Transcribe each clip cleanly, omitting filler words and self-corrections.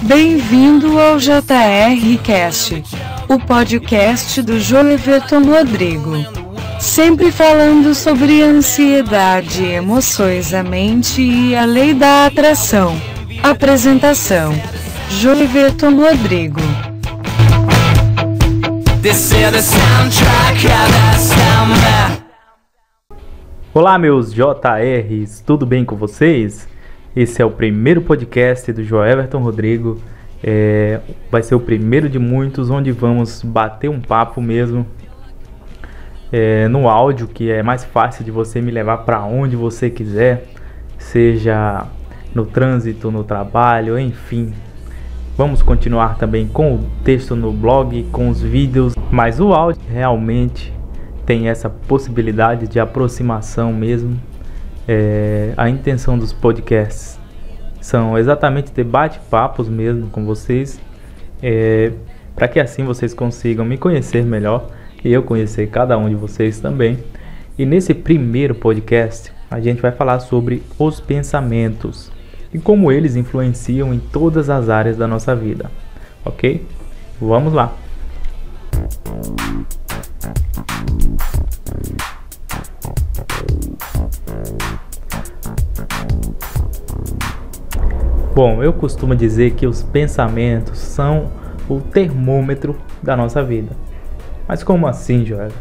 Bem-vindo ao JR Cast, o podcast do Joeverton Rodrigo. Sempre falando sobre ansiedade, emoções, a mente e a lei da atração. Apresentação: Joeverton Rodrigo. Olá, meus JRs, tudo bem com vocês? Esse é o primeiro podcast do Joeverton Rodrigo. Vai ser o primeiro de muitos, onde vamos bater um papo mesmo no áudio, que é mais fácil de você me levar para onde você quiser, seja no trânsito, no trabalho, enfim. Vamos continuar também com o texto no blog, com os vídeos, mas o áudio realmente tem essa possibilidade de aproximação mesmo. A intenção dos podcasts são exatamente ter bate-papos mesmo com vocês, para que assim vocês consigam me conhecer melhor e eu conhecer cada um de vocês também. E nesse primeiro podcast a gente vai falar sobre os pensamentos e como eles influenciam em todas as áreas da nossa vida, ok? Vamos lá! Bom, eu costumo dizer que os pensamentos são o termômetro da nossa vida. Mas como assim, Joel?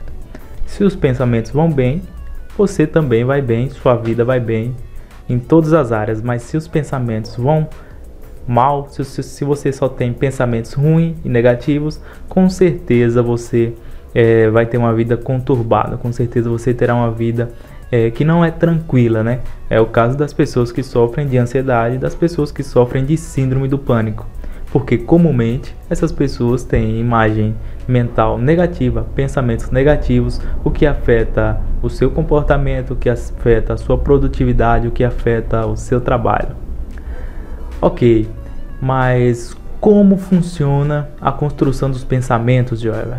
Se os pensamentos vão bem, você também vai bem, sua vida vai bem em todas as áreas. Mas se os pensamentos vão mal, se você só tem pensamentos ruins e negativos, com certeza você vai ter uma vida conturbada. Com certeza você terá uma vida que não é tranquila, né? É o caso das pessoas que sofrem de ansiedade, das pessoas que sofrem de síndrome do pânico, porque comumente essas pessoas têm imagem mental negativa, pensamentos negativos, o que afeta o seu comportamento, o que afeta a sua produtividade, o que afeta o seu trabalho. Ok, mas como funciona a construção dos pensamentos, Joel?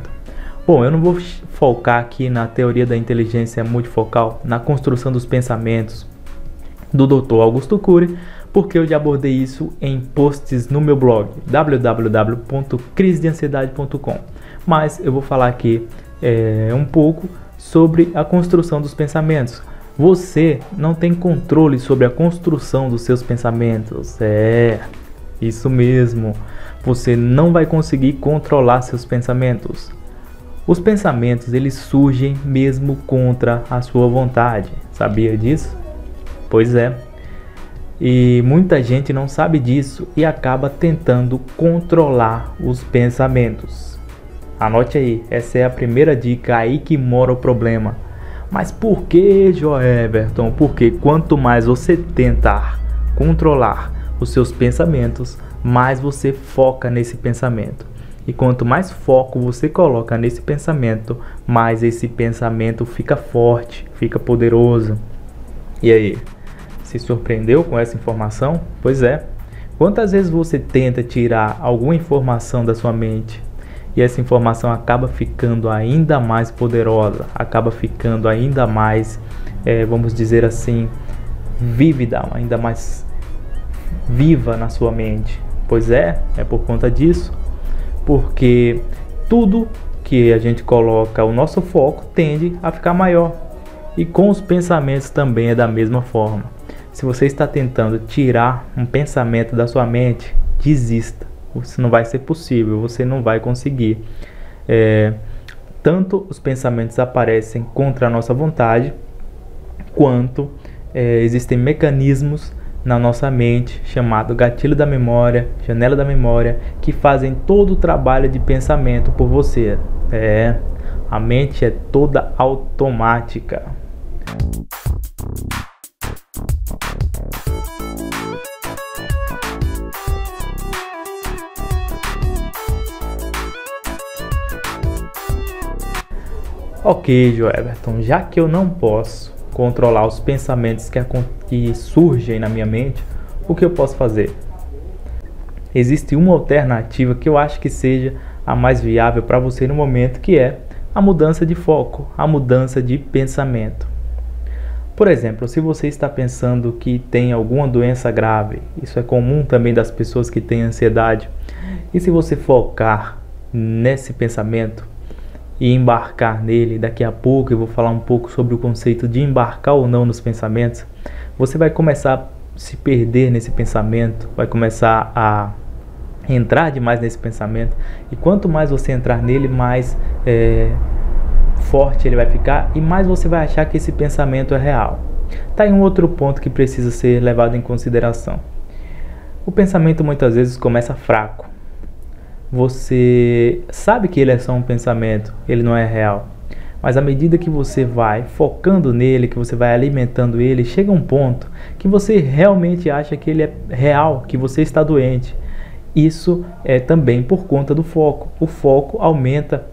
Bom, eu não vou focar aqui na teoria da inteligência multifocal, na construção dos pensamentos do Dr. Augusto Cury, porque eu já abordei isso em posts no meu blog www.crisedeansiedade.com. Mas eu vou falar aqui um pouco sobre a construção dos pensamentos. Você não tem controle sobre a construção dos seus pensamentos. Isso mesmo. Você não vai conseguir controlar seus pensamentos. Os pensamentos, eles surgem mesmo contra a sua vontade. Sabia disso? Pois é. E muita gente não sabe disso e acaba tentando controlar os pensamentos. Anote aí, essa é a primeira dica, aí que mora o problema. Mas por que, Joeverton? Porque quanto mais você tentar controlar os seus pensamentos, mais você foca nesse pensamento. E quanto mais foco você coloca nesse pensamento, mais esse pensamento fica forte, fica poderoso. E aí, se surpreendeu com essa informação? Pois é. Quantas vezes você tenta tirar alguma informação da sua mente e essa informação acaba ficando ainda mais poderosa, acaba ficando ainda mais, vamos dizer assim, vívida, ainda mais viva na sua mente? Pois é por conta disso. Porque tudo que a gente coloca o nosso foco tende a ficar maior. E com os pensamentos também é da mesma forma. Se você está tentando tirar um pensamento da sua mente, desista. Isso não vai ser possível, você não vai conseguir. Tanto os pensamentos aparecem contra a nossa vontade, quanto existem mecanismos na nossa mente, chamado gatilho da memória, janela da memória, que fazem todo o trabalho de pensamento por você. A mente é toda automática. Ok, Joeverton, já que eu não posso controlar os pensamentos que surgem na minha mente, o que eu posso fazer? Existe uma alternativa que eu acho que seja a mais viável para você no momento, que é a mudança de foco, a mudança de pensamento. Por exemplo, se você está pensando que tem alguma doença grave, isso é comum também das pessoas que têm ansiedade, e se você focar nesse pensamento e embarcar nele, daqui a pouco eu vou falar um pouco sobre o conceito de embarcar ou não nos pensamentos, você vai começar a se perder nesse pensamento, vai começar a entrar demais nesse pensamento, e quanto mais você entrar nele, mais forte ele vai ficar e mais você vai achar que esse pensamento é real. Tá aí um outro ponto que precisa ser levado em consideração. O pensamento muitas vezes começa fraco. Você sabe que ele é só um pensamento, ele não é real. Mas à medida que você vai focando nele, que você vai alimentando ele, chega um ponto que você realmente acha que ele é real, que você está doente. Isso é também por conta do foco. O foco aumenta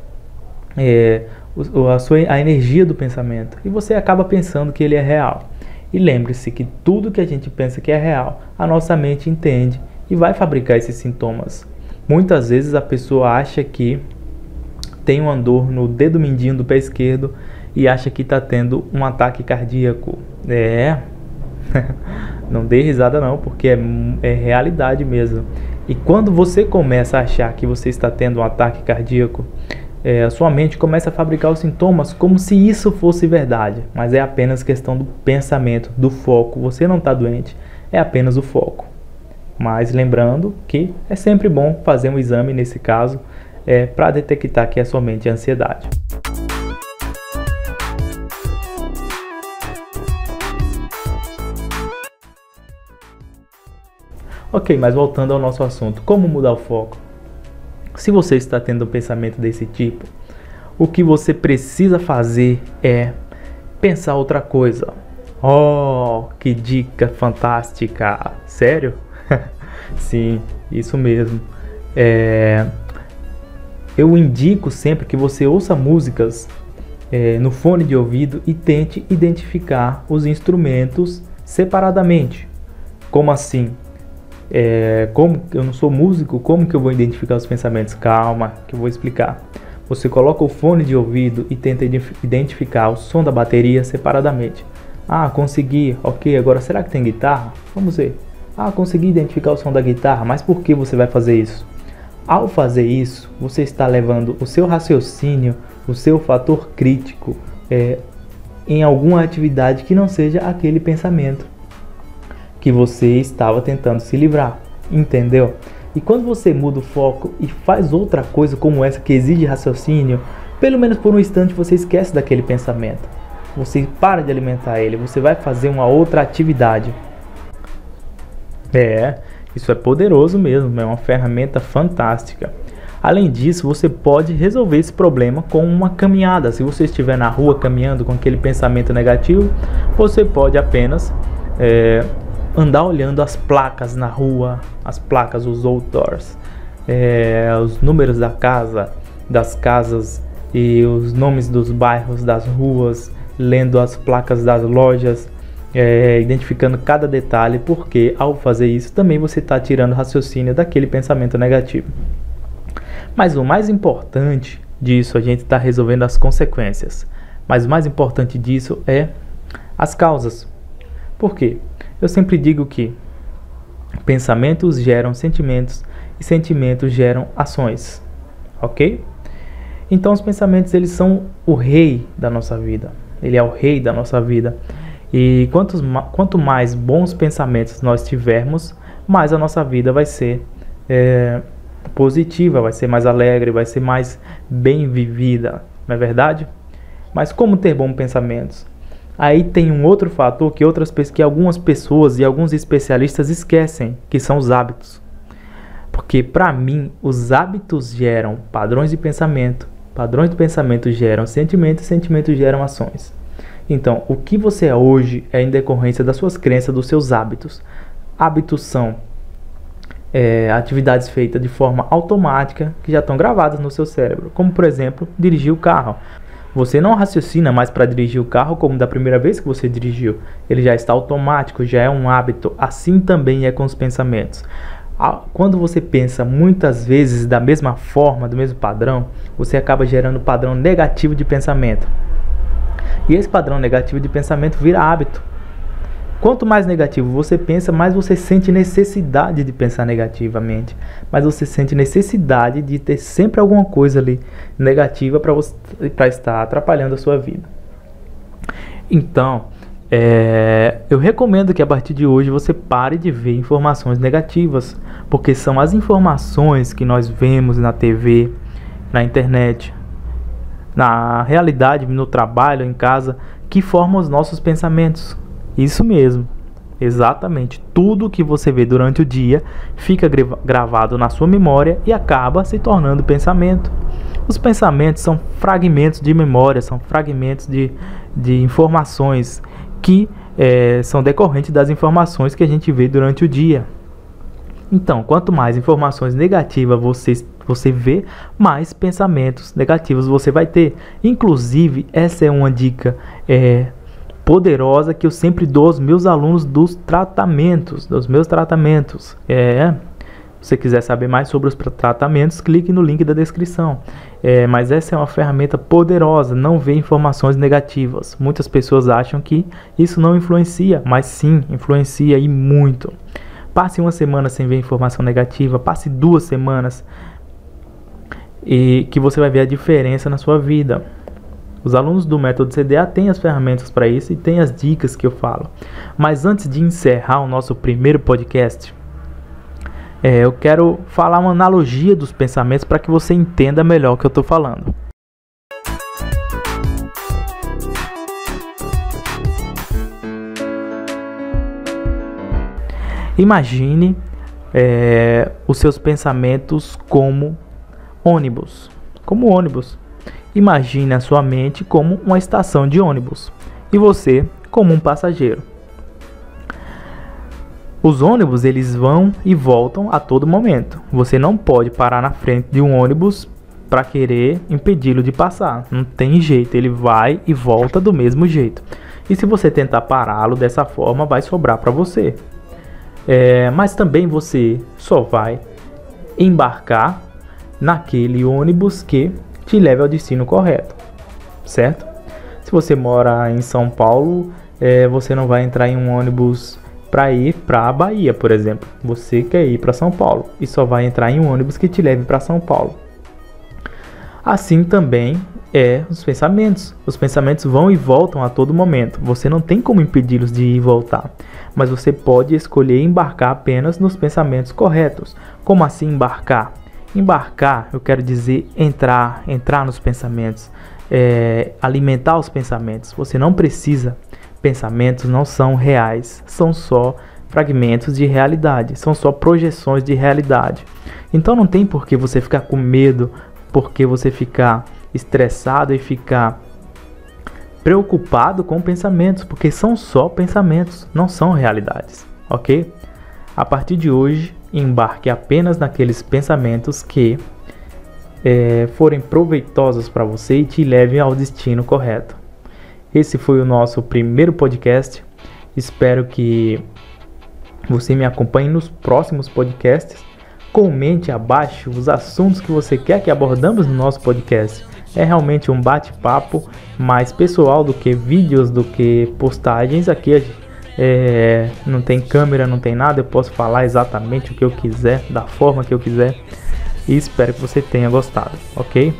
a energia do pensamento e você acaba pensando que ele é real. E lembre-se que tudo que a gente pensa que é real, a nossa mente entende e vai fabricar esses sintomas. Muitas vezes a pessoa acha que tem uma dor no dedo mindinho do pé esquerdo e acha que está tendo um ataque cardíaco. Não dê risada não, porque é realidade mesmo. E quando você começa a achar que você está tendo um ataque cardíaco, a sua mente começa a fabricar os sintomas como se isso fosse verdade, mas é apenas questão do pensamento, do foco. Você não está doente, é apenas o foco. Mas lembrando que é sempre bom fazer um exame nesse caso, para detectar que é somente ansiedade. Ok, mas voltando ao nosso assunto, como mudar o foco? Se você está tendo um pensamento desse tipo, o que você precisa fazer é pensar outra coisa. Oh, que dica fantástica! Sério? Sim, isso mesmo. Eu indico sempre que você ouça músicas no fone de ouvido e tente identificar os instrumentos separadamente. Como assim? Como eu não sou músico, como que eu vou identificar os pensamentos? Calma, que eu vou explicar. Você coloca o fone de ouvido e tenta identificar o som da bateria separadamente. Ah, consegui. Ok, agora será que tem guitarra? Vamos ver. Ah, consegui identificar o som da guitarra, mas por que você vai fazer isso? Ao fazer isso, você está levando o seu raciocínio, o seu fator crítico em alguma atividade que não seja aquele pensamento que você estava tentando se livrar, entendeu? E quando você muda o foco e faz outra coisa como essa que exige raciocínio, pelo menos por um instante você esquece daquele pensamento. Você para de alimentar ele, você vai fazer uma outra atividade. Isso é poderoso mesmo, é uma ferramenta fantástica. Além disso, você pode resolver esse problema com uma caminhada. Se você estiver na rua caminhando com aquele pensamento negativo, você pode apenas andar olhando as placas na rua, as placas, os outdoors, os números das casas e os nomes dos bairros, das ruas, lendo as placas das lojas, identificando cada detalhe, porque ao fazer isso também você está tirando raciocínio daquele pensamento negativo. Mas o mais importante disso, a gente está resolvendo as consequências, mas o mais importante disso é as causas. Por quê? Eu sempre digo que pensamentos geram sentimentos e sentimentos geram ações, ok? Então os pensamentos, eles são o rei da nossa vida, ele é o rei da nossa vida. E quanto mais bons pensamentos nós tivermos, mais a nossa vida vai ser positiva, vai ser mais alegre, vai ser mais bem vivida, não é verdade? Mas como ter bons pensamentos? Aí tem um outro fator que algumas pessoas e alguns especialistas esquecem, que são os hábitos. Porque para mim, os hábitos geram padrões de pensamento geram sentimentos, sentimentos geram ações. Então, o que você é hoje é em decorrência das suas crenças, dos seus hábitos. Hábitos são atividades feitas de forma automática, que já estão gravadas no seu cérebro. Como, por exemplo, dirigir o carro. Você não raciocina mais para dirigir o carro como da primeira vez que você dirigiu. Ele já está automático, já é um hábito. Assim também é com os pensamentos. Quando você pensa muitas vezes da mesma forma, do mesmo padrão, você acaba gerando padrão negativo de pensamento. E esse padrão negativo de pensamento vira hábito. Quanto mais negativo você pensa, mais você sente necessidade de pensar negativamente. Mais você sente necessidade de ter sempre alguma coisa ali negativa para estar atrapalhando a sua vida. Então, eu recomendo que a partir de hoje você pare de ver informações negativas, porque são as informações que nós vemos na TV, na internet, na realidade, no trabalho, em casa, que formam os nossos pensamentos. Isso mesmo, exatamente. Tudo que você vê durante o dia fica gravado na sua memória e acaba se tornando pensamento. Os pensamentos são fragmentos de memória, são fragmentos de informações que são decorrentes das informações que a gente vê durante o dia. Então, quanto mais informações negativas você vê, mais pensamentos negativos você vai ter. Inclusive, essa é uma dica poderosa que eu sempre dou aos meus alunos dos meus tratamentos. Se você quiser saber mais sobre os tratamentos, clique no link da descrição. Mas essa é uma ferramenta poderosa, não vê informações negativas. Muitas pessoas acham que isso não influencia, mas sim, influencia e muito. Passe uma semana sem ver informação negativa, passe 2 semanas e que você vai ver a diferença na sua vida. Os alunos do método CDA têm as ferramentas para isso e têm as dicas que eu falo. Mas antes de encerrar o nosso primeiro podcast, eu quero falar uma analogia dos pensamentos para que você entenda melhor o que eu estou falando. Imagine os seus pensamentos como ônibus. Imagine a sua mente como uma estação de ônibus e você como um passageiro. Os ônibus, eles vão e voltam a todo momento. Você não pode parar na frente de um ônibus para querer impedi-lo de passar. Não tem jeito, ele vai e volta do mesmo jeito. E se você tentar pará-lo dessa forma, vai sobrar para você. Mas também você só vai embarcar naquele ônibus que te leve ao destino correto, certo? Se você mora em São Paulo, você não vai entrar em um ônibus para ir para a Bahia, por exemplo. Você quer ir para São Paulo e só vai entrar em um ônibus que te leve para São Paulo. Assim também os pensamentos. Os pensamentos vão e voltam a todo momento. Você não tem como impedi-los de ir e voltar, mas você pode escolher embarcar apenas nos pensamentos corretos. Como assim embarcar? Embarcar, eu quero dizer entrar nos pensamentos, alimentar os pensamentos. Você não precisa. Pensamentos não são reais, são só fragmentos de realidade, são só projeções de realidade. Então não tem por que você ficar com medo, por que você ficar estressado e ficar preocupado com pensamentos, porque são só pensamentos, não são realidades, ok? A partir de hoje, embarque apenas naqueles pensamentos que forem proveitosos para você e te levem ao destino correto. Esse foi o nosso primeiro podcast. Espero que você me acompanhe nos próximos podcasts. Comente abaixo os assuntos que você quer que abordamos no nosso podcast. É realmente um bate-papo mais pessoal do que vídeos, do que postagens. Aqui não tem câmera, não tem nada. Eu posso falar exatamente o que eu quiser, da forma que eu quiser. E espero que você tenha gostado, ok?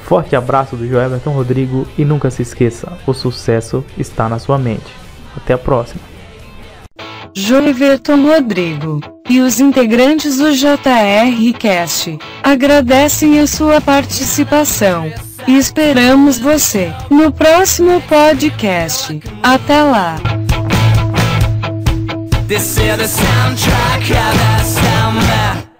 Forte abraço do Joelberton Rodrigo e nunca se esqueça, o sucesso está na sua mente. Até a próxima. Joelberton Rodrigo e os integrantes do JR Cast agradecem a sua participação e esperamos você no próximo podcast. Até lá! This is the soundtrack of the summer.